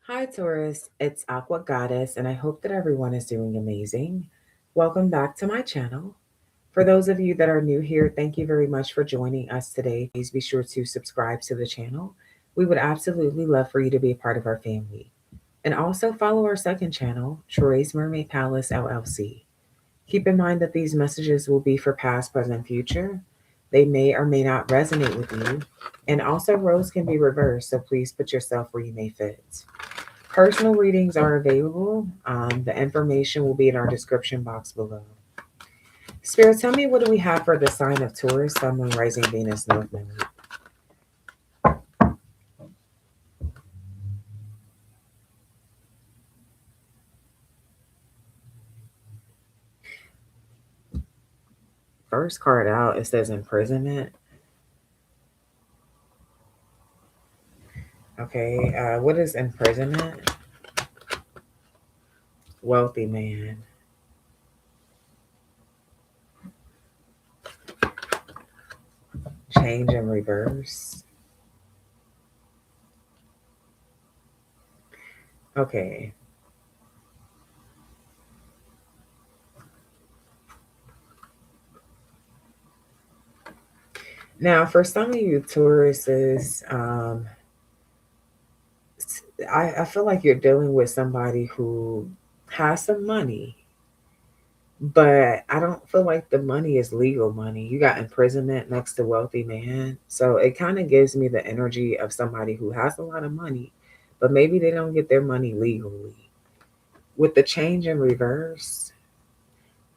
Hi, Taurus. It's Aqua Goddess, and I hope that everyone is doing amazing. Welcome back to my channel. For those of you that are new here, thank you very much for joining us today. Please be sure to subscribe to the channel. We would absolutely love for you to be a part of our family. And also follow our second channel, Troy's Mermaid Palace LLC. Keep in mind that these messages will be for past, present, future. They may or may not resonate with you. And also, roles can be reversed, so please put yourself where you may fit. Personal readings are available. The information will be in our description box below. Spirit, tell me, what do we have for the sign of Taurus, Sun, Moon, Rising, Venus, North Node? First card out, it says imprisonment. Okay, what is imprisonment? Wealthy man. Change in reverse. Okay. Now, for some of you Tauruses, I feel like you're dealing with somebody who has some money, but I don't feel like the money is legal money. You got imprisonment next to wealthy man. So it kind of gives me the energy of somebody who has a lot of money, but maybe they don't get their money legally. With the change in reverse,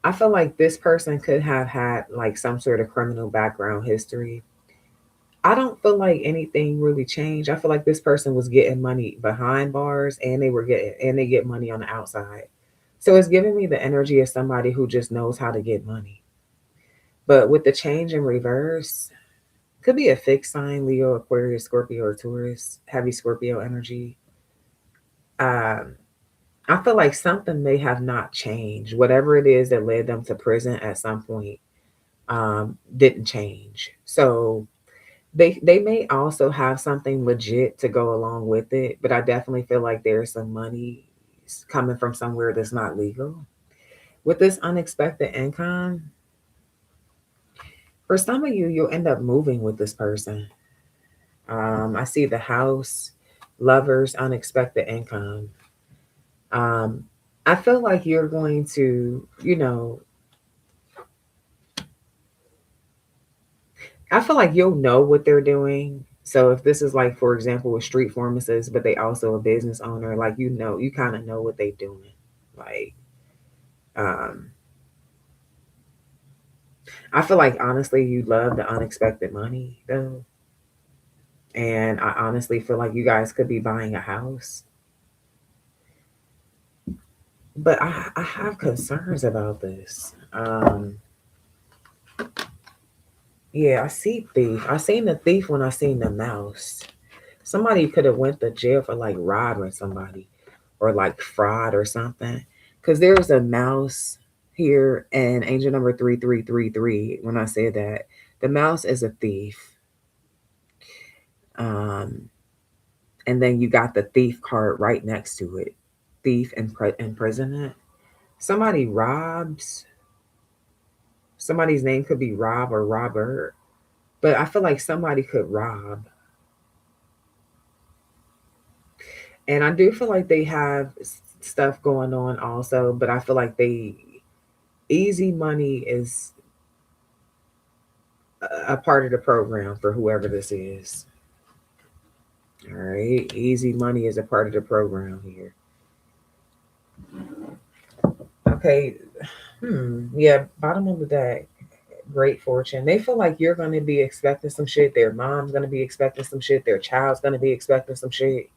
I feel like this person could have had like some sort of criminal background history. I don't feel like anything really changed. I feel like this person was getting money behind bars and they get money on the outside. So it's giving me the energy of somebody who just knows how to get money. But with the change in reverse, could be a fixed sign, Leo, Aquarius, Scorpio, or Taurus, heavy Scorpio energy. Um, I feel like something may have not changed. Whatever it is that led them to prison at some point didn't change. So they may also have something legit to go along with it, but I definitely feel like there's some money coming from somewhere that's not legal. With this unexpected income, for some of you, you'll end up moving with this person. I see the house, lovers, unexpected income. Um, I feel like you're going to, I feel like you'll know what they're doing. So if this is like, for example, a street pharmacist, but they also a business owner, like you kind of know what they're doing. Like, um, I feel like honestly, you love the unexpected money though, and I honestly feel like you guys could be buying a house. But I have concerns about this. Yeah, I see thief. I seen the thief when I seen the mouse. Somebody could have went to jail for like robbing somebody or like fraud or something. Cause there was a mouse here and angel number 3333. When I said that, the mouse is a thief. Um, and then you got the thief card right next to it. Thief and imprisonment. Somebody robs. Somebody's name could be Rob or Robert, but I feel like somebody could rob. And I do feel like they have stuff going on also, but I feel like they easy money is a part of the program for whoever this is. All right, easy money is a part of the program here. Okay, yeah, bottom of the deck, great fortune. They feel like you're going to be expecting some shit. Their mom's going to be expecting some shit. Their child's going to be expecting some shit.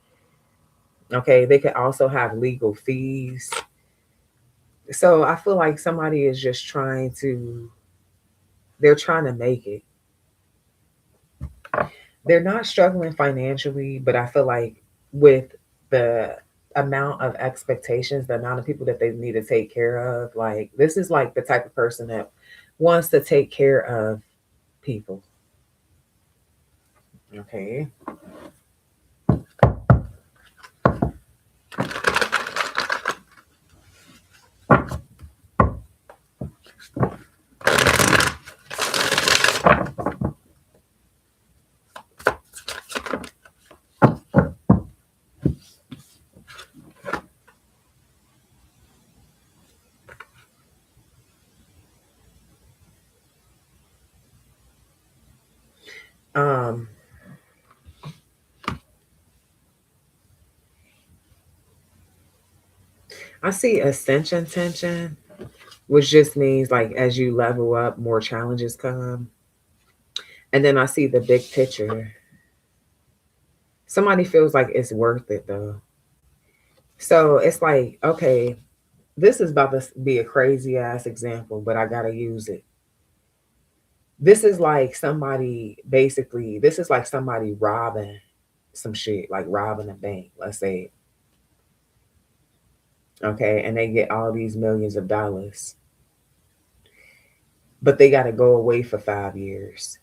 Okay, they could also have legal fees. So I feel like somebody is just they're trying to make it. They're not struggling financially, but I feel like with the amount of expectations, the amount of people that they need to take care of, like this is like the type of person that wants to take care of people. Okay. I see ascension tension, which just means like as you level up, more challenges come. And then I see the big picture. Somebody feels like it's worth it though. So it's like, okay, this is about to be a crazy ass example, but I gotta use it. This is like somebody basically, this is like somebody robbing some shit, like robbing a bank, let's say, okay, and they get all these millions of dollars, but they gotta go away for 5 years.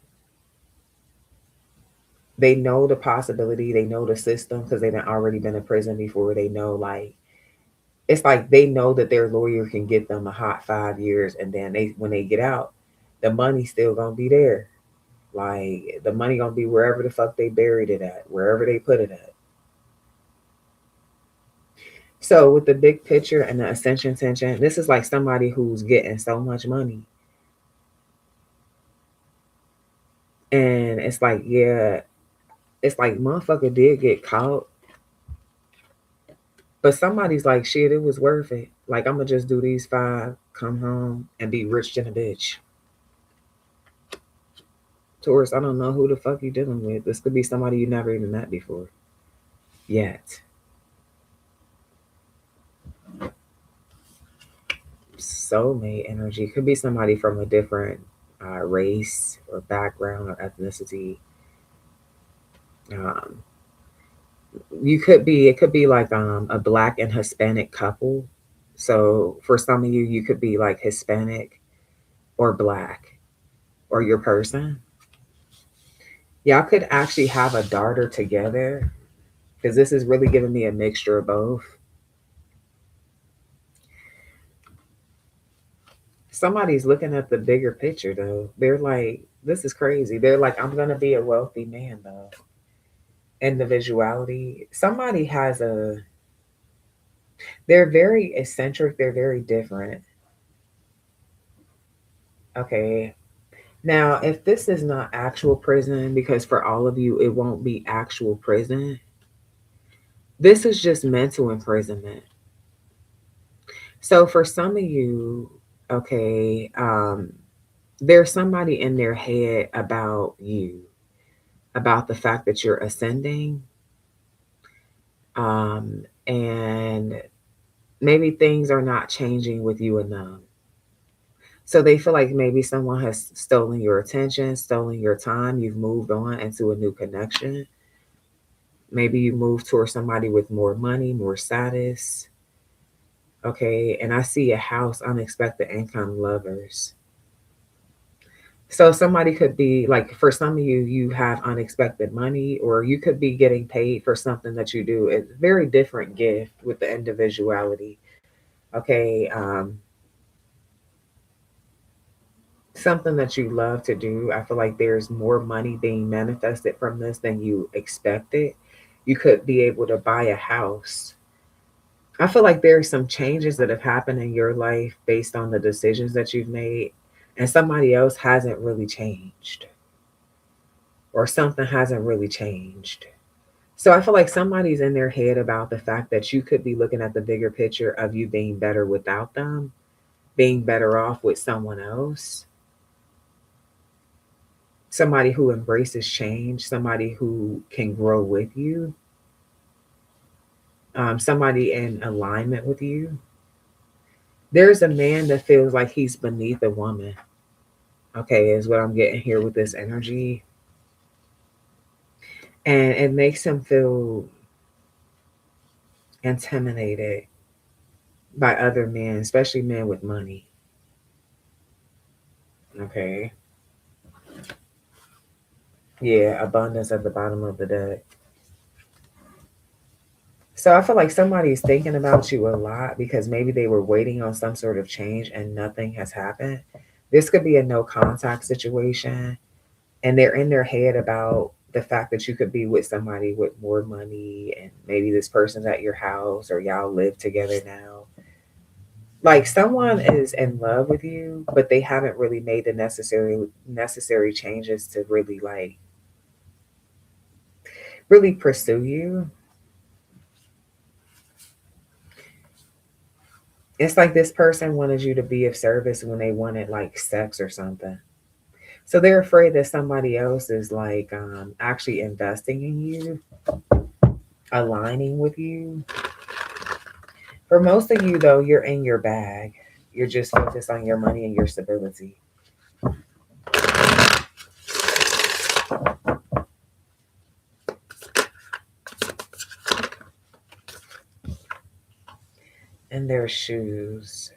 They know the possibility, they know the system because they've already been in prison before. They know like it's like they know that their lawyer can get them a hot 5 years, and then they when they get out, the money's still gonna be there. Like the money gonna be wherever the fuck they buried it at, wherever they put it at. So with the big picture and the ascension tension, this is like somebody who's getting so much money, and it's like yeah, it's like motherfucker did get caught, but somebody's like shit, it was worth it. Like I'm gonna just do these 5, come home, and be rich than a bitch. Taurus, I don't know who the fuck you dealing with. This could be somebody you never even met before yet. Soulmate energy could be somebody from a different race or background or ethnicity. Um, you could be it could be like a black and Hispanic couple. So for some of you, you could be like Hispanic or black or your person. Y'all could actually have a daughter together because this is really giving me a mixture of both. Somebody's looking at the bigger picture though. They're like, this is crazy. They're like, I'm gonna be a wealthy man though. Individuality. Somebody has a they're very eccentric, they're very different. Okay. Now, if this is not actual prison, because for all of you it won't be actual prison, this is just mental imprisonment. So for some of you, okay, there's somebody in their head about you, about the fact that you're ascending, and maybe things are not changing with you enough. So they feel like maybe someone has stolen your attention, stolen your time. You've moved on into a new connection. Maybe you move towards somebody with more money, more status. Okay. And I see a house, unexpected income, lovers. So somebody could be like, for some of you, you have unexpected money, or you could be getting paid for something that you do. It's a very different gift with the individuality. Okay. Something that you love to do. I feel like there's more money being manifested from this than you expected. You could be able to buy a house. I feel like there are some changes that have happened in your life based on the decisions that you've made, and somebody else hasn't really changed, or something hasn't really changed. So I feel like somebody's in their head about the fact that you could be looking at the bigger picture of you being better without them, being better off with someone else, somebody who embraces change, somebody who can grow with you, somebody in alignment with you. There's a man that feels like he's beneath a woman. Okay, is what I'm getting here with this energy. And it makes him feel intimidated by other men, especially men with money. Okay. Yeah, abundance at the bottom of the deck. So I feel like somebody's thinking about you a lot because maybe they were waiting on some sort of change and nothing has happened. This could be a no contact situation, and they're in their head about the fact that you could be with somebody with more money, and maybe this person's at your house or y'all live together now. Like someone is in love with you, but they haven't really made the necessary changes to really like really pursue you. It's like this person wanted you to be of service when they wanted like sex or something. So they're afraid that somebody else is like actually investing in you, aligning with you. For most of you, though, you're in your bag. You're just focused on your money and your stability. And their shoes.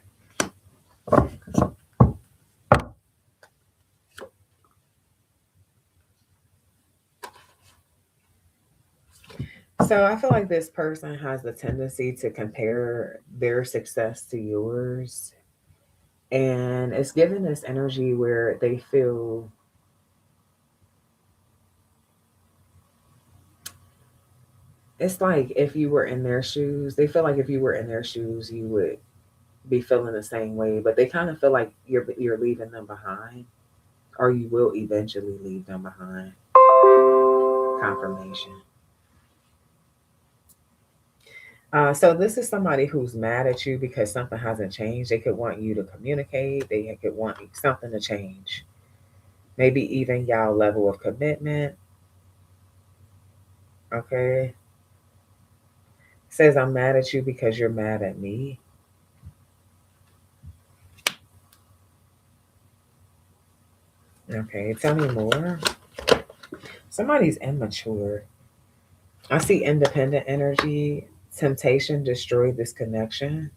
So I feel like this person has the tendency to compare their success to yours. And it's given this energy where they feel it's like if you were in their shoes, they feel like if you were in their shoes, you would be feeling the same way. But they kind of feel like you're leaving them behind, or you will eventually leave them behind. Confirmation. So this is somebody who's mad at you because something hasn't changed. They could want you to communicate. They could want something to change. Maybe even y'all level of commitment. Okay. Says I'm mad at you because you're mad at me. Okay, tell me more. Somebody's immature. I see independent energy. Temptation destroyed this connection.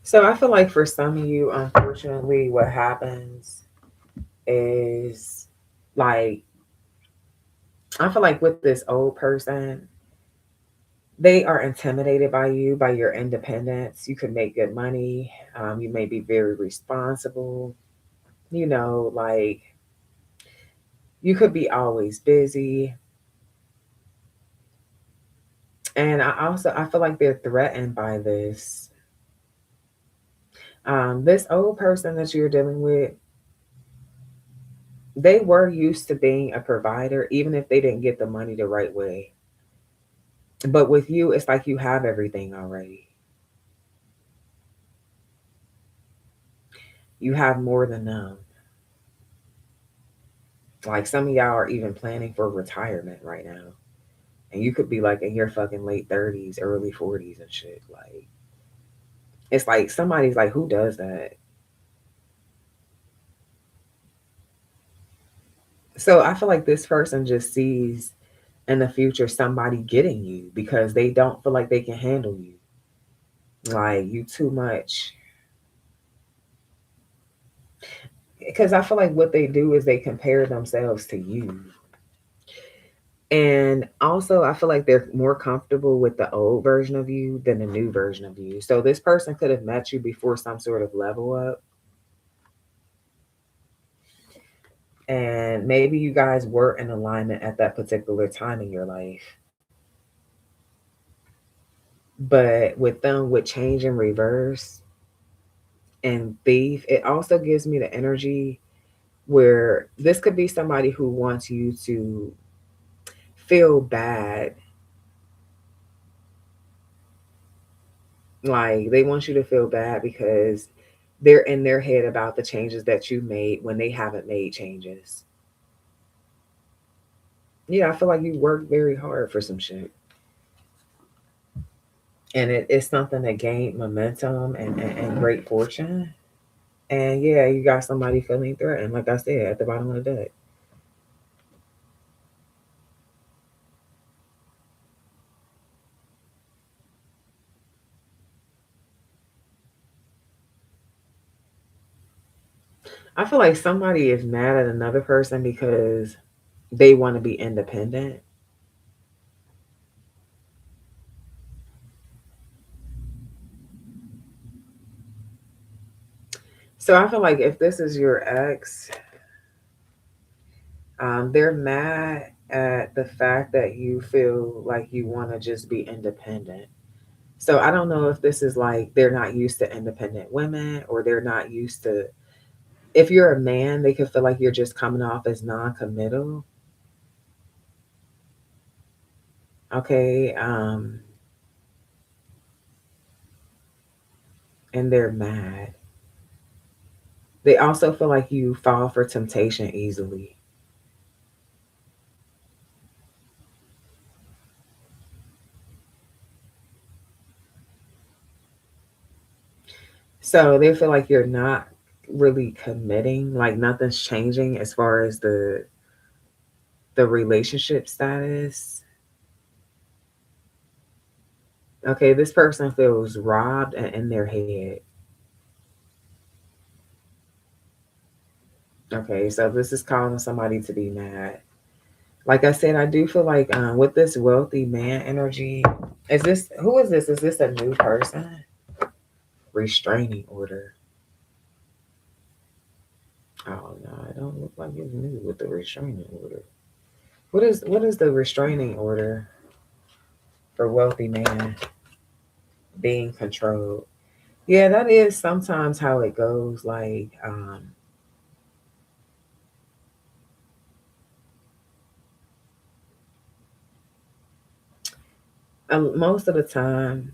So I feel like for some of you, unfortunately, what happens is like I feel like with this old person, they are intimidated by you, by your independence. You can make good money. You may be very responsible. Like you could be always busy. And I feel like they're threatened by this. This old person that you're dealing with, they were used to being a provider, even if they didn't get the money the right way. But with you, it's like you have everything already. You have more than them. Like some of y'all are even planning for retirement right now. And you could be like in your fucking late 30s, early 40s and shit. Like, it's like somebody's like, who does that? So I feel like this person just sees in the future somebody getting you because they don't feel like they can handle you. Like, you too much. Because I feel like what they do is they compare themselves to you. And also, I feel like they're more comfortable with the old version of you than the new version of you. So this person could have met you before some sort of level up. And maybe you guys were in alignment at that particular time in your life. But with them, with change and reverse and thief, it also gives me the energy where this could be somebody who wants you to feel bad. Like they want you to feel bad because they're in their head about the changes that you made when they haven't made changes. Yeah, I feel like you worked very hard for some shit. And it's something that gained momentum and great fortune. And yeah, you got somebody feeling threatened, like I said, at the bottom of the deck. I feel like somebody is mad at another person because they want to be independent. So I feel like if this is your ex, they're mad at the fact that you feel like you want to just be independent. So I don't know if this is like they're not used to independent women or they're not used to. If you're a man, they could feel like you're just coming off as non committal. Okay, and they're mad. They also feel like you fall for temptation easily. So they feel like you're not really committing, like nothing's changing as far as the relationship status. Okay, this person feels robbed and in their head. Okay, so this is causing somebody to be mad. Like I said, I do feel like with this wealthy man energy, is this who is this? Is this a new person? Restraining order. Oh no, it don't look like it's new with the restraining order. What is the restraining order for wealthy man being controlled? Yeah, that is sometimes how it goes. Like most of the time,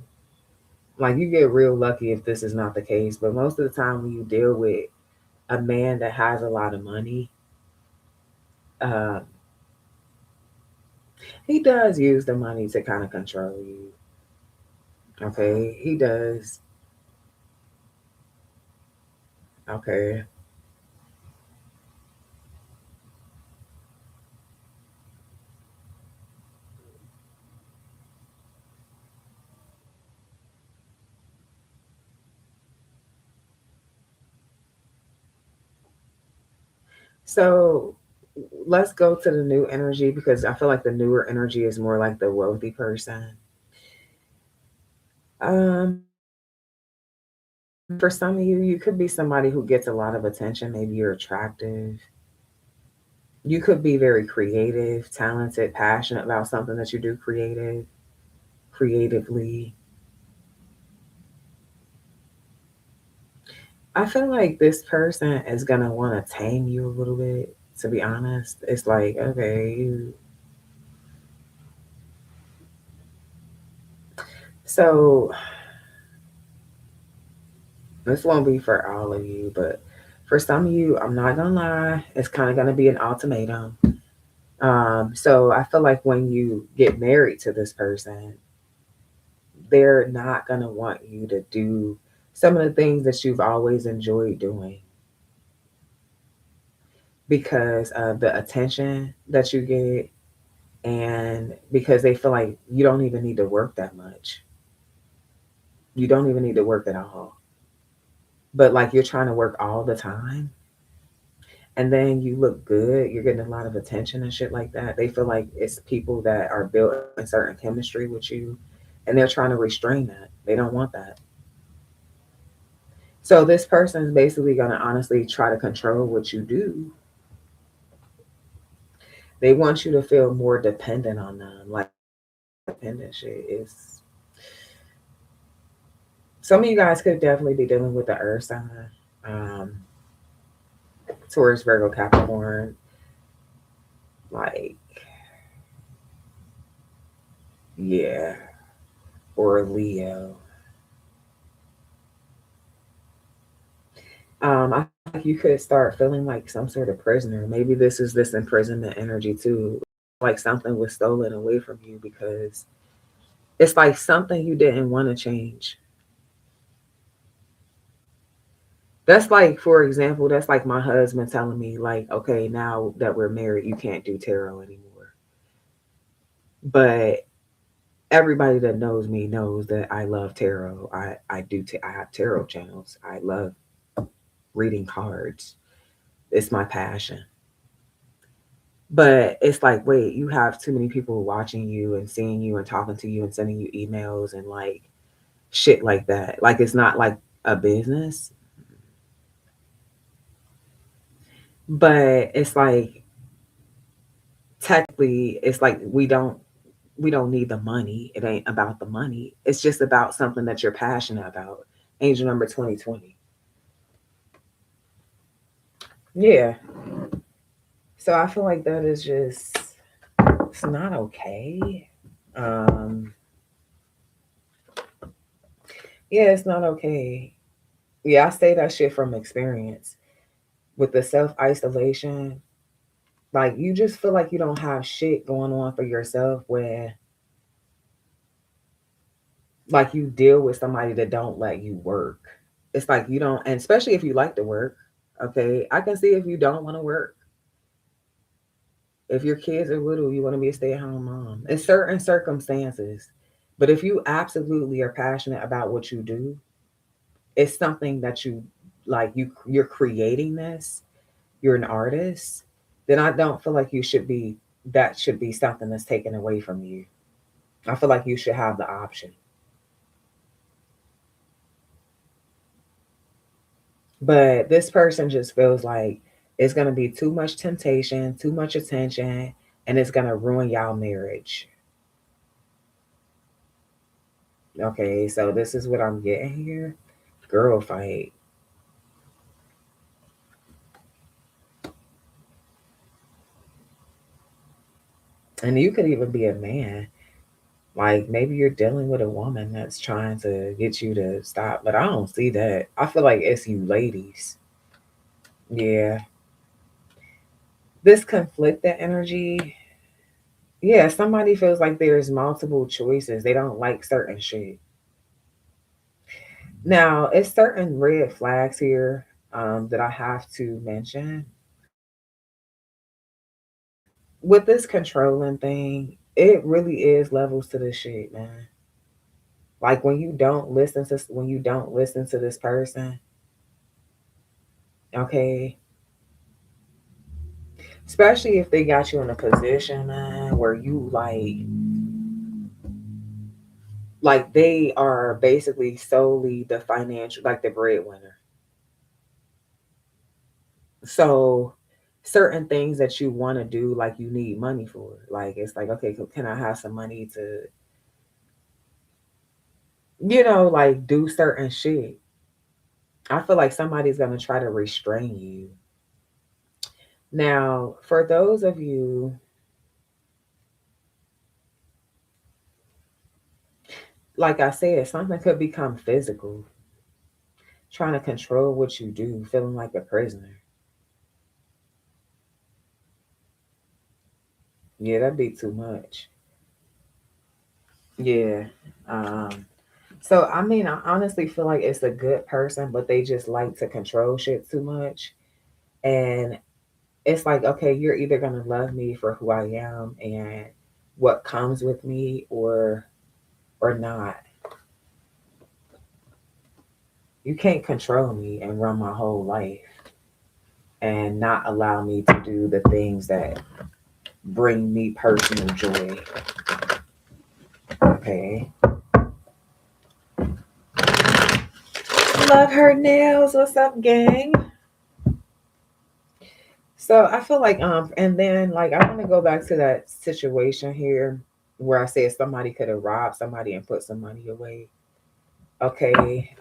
like you get real lucky if this is not the case, but most of the time when you deal with a man that has a lot of money, uh, he does use the money to kind of control you. Okay, he does. Okay, so let's go to the new energy because I feel like the newer energy is more like the wealthy person. For some of you, you could be somebody who gets a lot of attention. Maybe you're attractive. You could be very creative, talented, passionate about something that you do creatively. I feel like this person is gonna want to tame you a little bit. To be honest, it's like okay, so this won't be for all of you, but for some of you, I'm not gonna lie, it's kind of gonna be an ultimatum. So I feel like when you get married to this person, they're not gonna want you to do some of the things that you've always enjoyed doing because of the attention that you get and because they feel like you don't even need to work that much. You don't even need to work at all. But like you're trying to work all the time and then you look good, you're getting a lot of attention and shit like that. They feel like it's people that are built in certain chemistry with you and they're trying to restrain that. They don't want that. So this person is basically going to honestly try to control what you do. They want you to feel more dependent on them. Like dependent shit is some of you guys could definitely be dealing with the earth sign. Um, Taurus, Virgo, Capricorn, like yeah, or Leo. I feel like you could start feeling like some sort of prisoner. Maybe this is this imprisonment energy too. Like something was stolen away from you because it's like something you didn't want to change. That's like, for example, that's like my husband telling me, like, okay, now that we're married, you can't do tarot anymore. But everybody that knows me knows that I love tarot. I have tarot channels. I love reading cards. It's my passion. But it's like, wait, you have too many people watching you and seeing you and talking to you and sending you emails and like shit like that. Like it's not like a business, but it's like technically it's like we don't need the money. It ain't about the money. It's just about something that you're passionate about. Angel number 2020. Yeah. So I feel like that is just it's not okay. Um, yeah, it's not okay. Yeah, I say that shit from experience. With the self isolation, like you just feel like you don't have shit going on for yourself when like you deal with somebody that don't let you work. It's like you don't, and especially if you like to work, okay, I can see if you don't want to work. If your kids are little, you want to be a stay-at-home mom. In certain circumstances. But if you absolutely are passionate about what you do, it's something that you like you're creating this, you're an artist, then I don't feel like you should be that should be something that's taken away from you. I feel like you should have the option. But this person just feels like it's gonna be too much temptation, too much attention, and it's gonna ruin y'all marriage. Okay, so this is what I'm getting here. Girl fight. And you could even be a man. Like maybe you're dealing with a woman that's trying to get you to stop, but I don't see that. I feel like it's you ladies. Yeah. This conflicted energy, yeah, somebody feels like there's multiple choices. They don't like certain shit. Now, it's certain red flags here that I have to mention. With this controlling thing, it really is levels to this shit, man. Like when you don't listen to this person, okay, especially if they got you in a position, man, where you like they are basically solely the financial, like the breadwinner. So certain things that you want to do, like you need money for. Like it's like, okay, can I have some money to, like do certain shit? I feel like somebody's gonna try to restrain you. Now, for those of you, like I said, something could become physical, trying to control what you do, feeling like a prisoner. Yeah, that'd be too much. Yeah. Um, so I mean, I honestly feel like it's a good person, but they just like to control shit too much. And it's like, okay, you're either gonna love me for who I am and what comes with me, or not. You can't control me and run my whole life and not allow me to do the things that bring me personal joy. Okay. Love her nails. What's up, gang? So I feel like and then like I want to go back to that situation here where I said somebody could have robbed somebody and put some money away. Okay.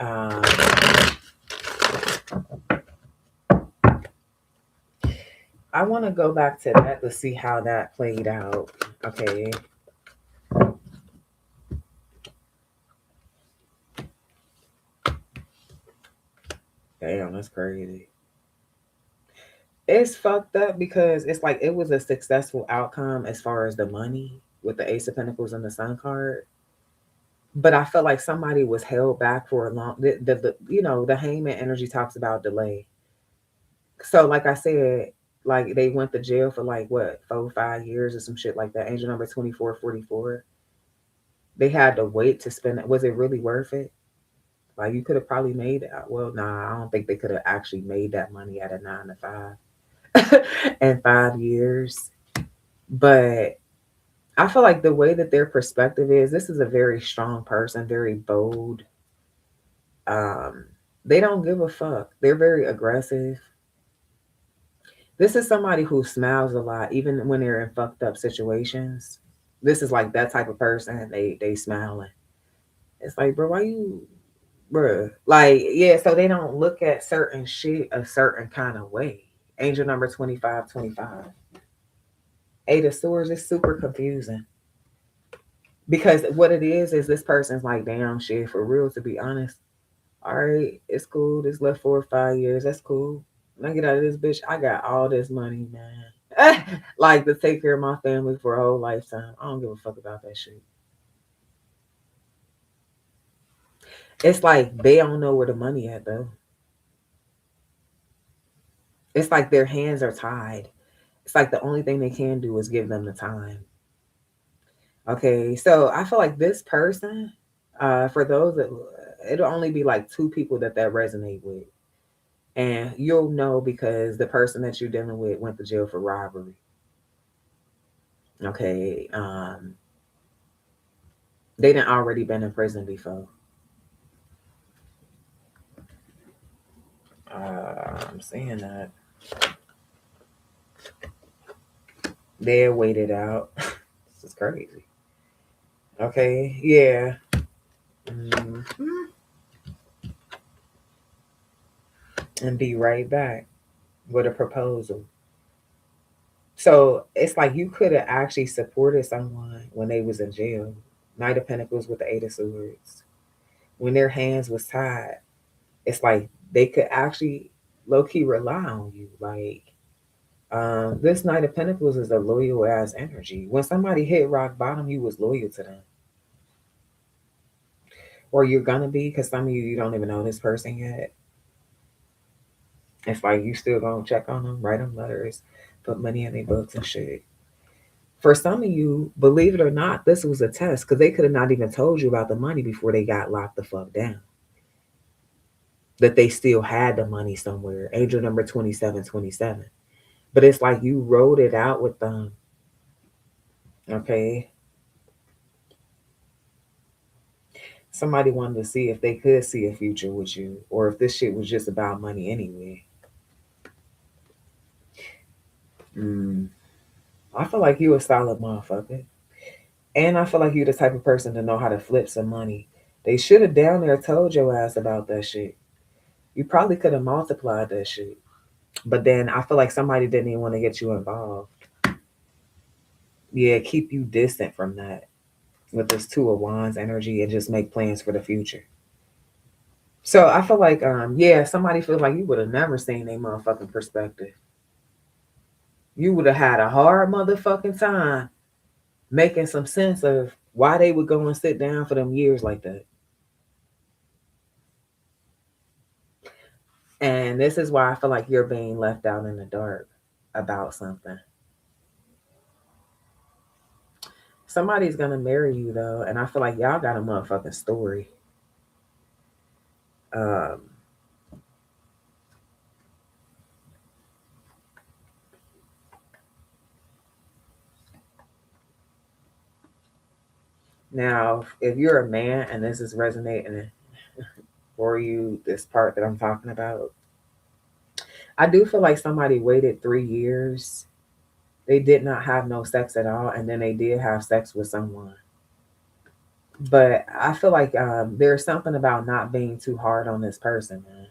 I want to go back to that to see how that played out. Okay. Damn, that's crazy. It's fucked up because it's like it was a successful outcome as far as the money with the Ace of Pentacles and the Sun card. But I felt like somebody was held back for a long. The Hangman energy talks about delay. So like I said, like they went to jail for like what 4 5 years or some shit like that. Angel number 2444. They had to wait to spend it. Was it really worth it? Like you could have probably made it. Well, nah, I don't think they could have actually made that money at a 9 to 5 in 5 years. But I feel like the way that their perspective is, this is a very strong person, very bold. Um, they don't give a fuck. They're very aggressive. This is somebody who smiles a lot, even when they're in fucked up situations. This is like that type of person. They smiling. It's like, bro, why you, bro? Like, yeah. So they don't look at certain shit a certain kind of way. Angel number 2525. Eight of Swords is super confusing. Because what it is this person's like, damn shit, for real, to be honest. All right, it's cool. This left 4 or 5 years. That's cool. When I get out of this bitch, I got all this money, man. Like to take care of my family for a whole lifetime. I don't give a fuck about that shit. It's like they don't know where the money at though. It's like their hands are tied. It's like the only thing they can do is give them the time. Okay, so I feel like this person, for those that it'll only be like two people that resonate with, and you'll know because the person that you're dealing with went to jail for robbery. Okay, they didn't already been in prison before. I'm saying that they waited out. This is crazy. Okay, yeah. Mhm. And be right back with a proposal. So it's like you could have actually supported someone when they was in jail. Knight of Pentacles with the Eight of Swords. When their hands was tied, it's like they could actually low key rely on you. Like this Knight of Pentacles is a loyal ass energy. When somebody hit rock bottom, you was loyal to them, or you're gonna be, because some of you don't even know this person yet. It's like you still gonna check on them, write them letters, put money in their books and shit. For some of you, believe it or not, this was a test because they could have not even told you about the money before they got locked the fuck down. That they still had the money somewhere. Angel number 2727. But it's like you wrote it out with them. Okay. Somebody wanted to see if they could see a future with you or if this shit was just about money anyway. Mm. I feel like you a solid motherfucker. And I feel like you the type of person to know how to flip some money. They should have down there told your ass about that shit. You probably could have multiplied that shit. But then I feel like somebody didn't even want to get you involved. Yeah, keep you distant from that with this Two of Wands energy and just make plans for the future. So I feel like, yeah, somebody feels like you would have never seen a motherfucking perspective. You would have had a hard motherfucking time making some sense of why they would go and sit down for them years like that. And this is why I feel like you're being left out in the dark about something. Somebody's gonna marry you though, and I feel like y'all got a motherfucking story. Um, Now, if you're a man and this is resonating for you, this part that I'm talking about, I do feel like somebody waited 3 years. They did not have no sex at all, and then they did have sex with someone. But I feel like there's something about not being too hard on this person, man.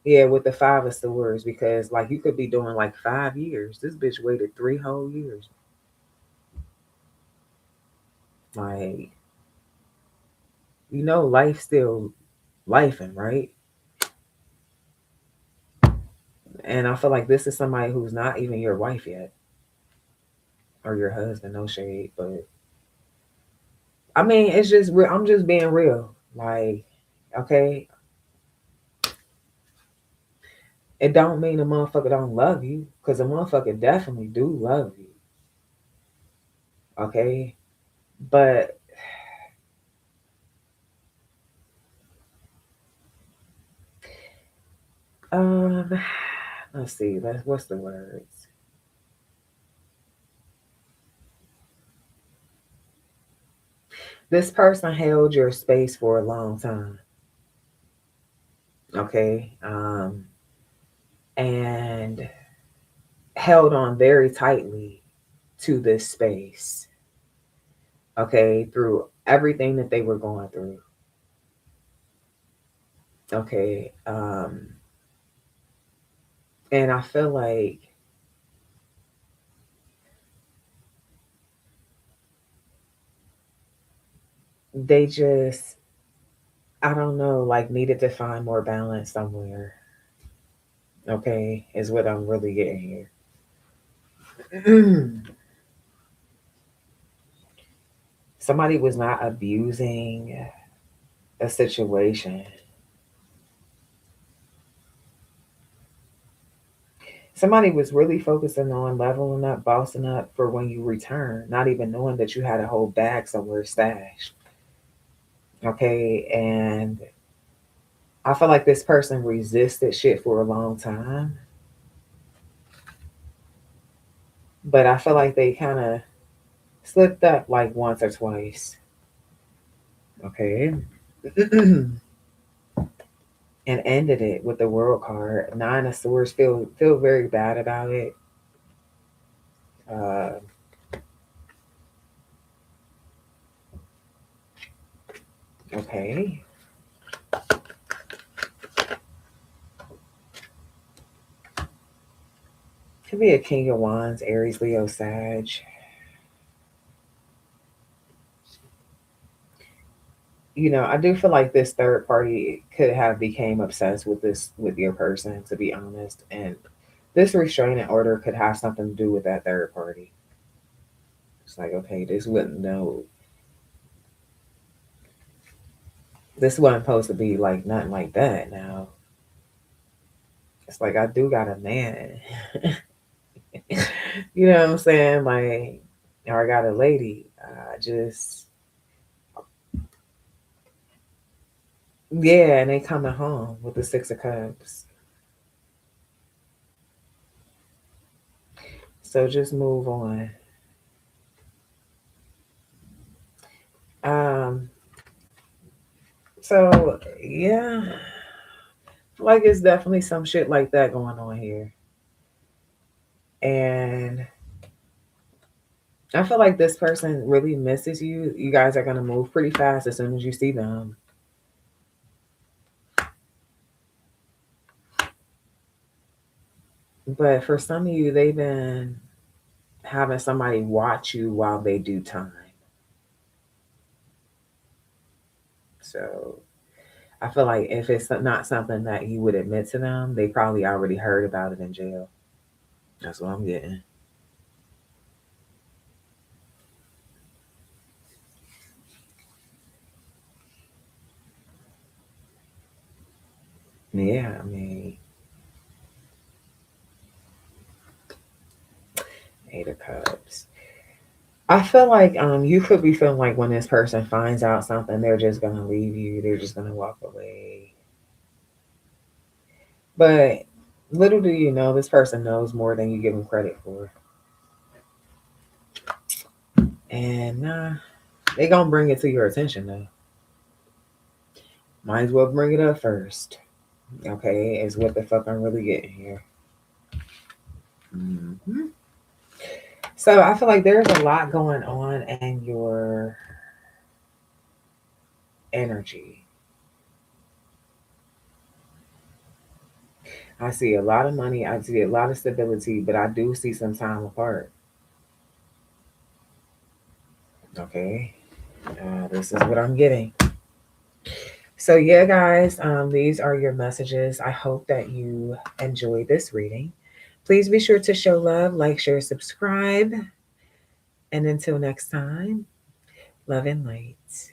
Yeah, with the Five of Swords, because like you could be doing like 5 years. This bitch waited 3 whole years. Like, life still lifing, right? And I feel like this is somebody who's not even your wife yet or your husband, no shade. But I mean, it's just real. I'm just being real. Like, okay, it don't mean a motherfucker don't love you, because a motherfucker definitely do love you. Okay, but um, let's see. What's the words? This person held your space for a long time. Okay, and held on very tightly to this space. Okay, through everything that they were going through. Okay, and I feel like they just, I don't know, like needed to find more balance somewhere. Okay, is what I'm really getting here. Somebody was not abusing a situation. Somebody was really focusing on leveling up, bossing up for when you return, not even knowing that you had a whole bag somewhere stashed. Okay, and I feel like this person resisted shit for a long time, but I feel like they kind of slipped up like once or twice. Okay. And ended it with the world card. Nine of Swords, feel very bad about it. Uh, okay. Could be a King of Wands, Aries, Leo, Sag. You know, I do feel like this third party could have became obsessed with this with your person, to be honest, and this restraining order could have something to do with that third party. It's like, okay, this wouldn't know. This wasn't supposed to be like nothing like that. Now it's like I do got a man. You know what I'm saying? Like, or I got a lady. I just, yeah, and they coming home with the Six of Cups. So just move on. Um, so yeah, like it's definitely some shit like that going on here. And I feel like this person really misses you. You guys are gonna move pretty fast as soon as you see them. But for some of you, they've been having somebody watch you while they do time. So I feel like if it's not something that you would admit to them, they probably already heard about it in jail. That's what I'm getting. Yeah, I mean, Eight of Cups. I feel like you could be feeling like when this person finds out something, they're just gonna leave you. They're just gonna walk away. But little do you know, this person knows more than you give them credit for. And they gonna bring it to your attention though. Might as well bring it up first. Okay, is what the fuck I'm really getting here. Hmm. So I feel like there's a lot going on in your energy. I see a lot of money. I see a lot of stability, but I do see some time apart. Okay, this is what I'm getting. So yeah, guys, these are your messages. I hope that you enjoyed this reading. Please be sure to show love, like, share, subscribe, and until next time, love and light.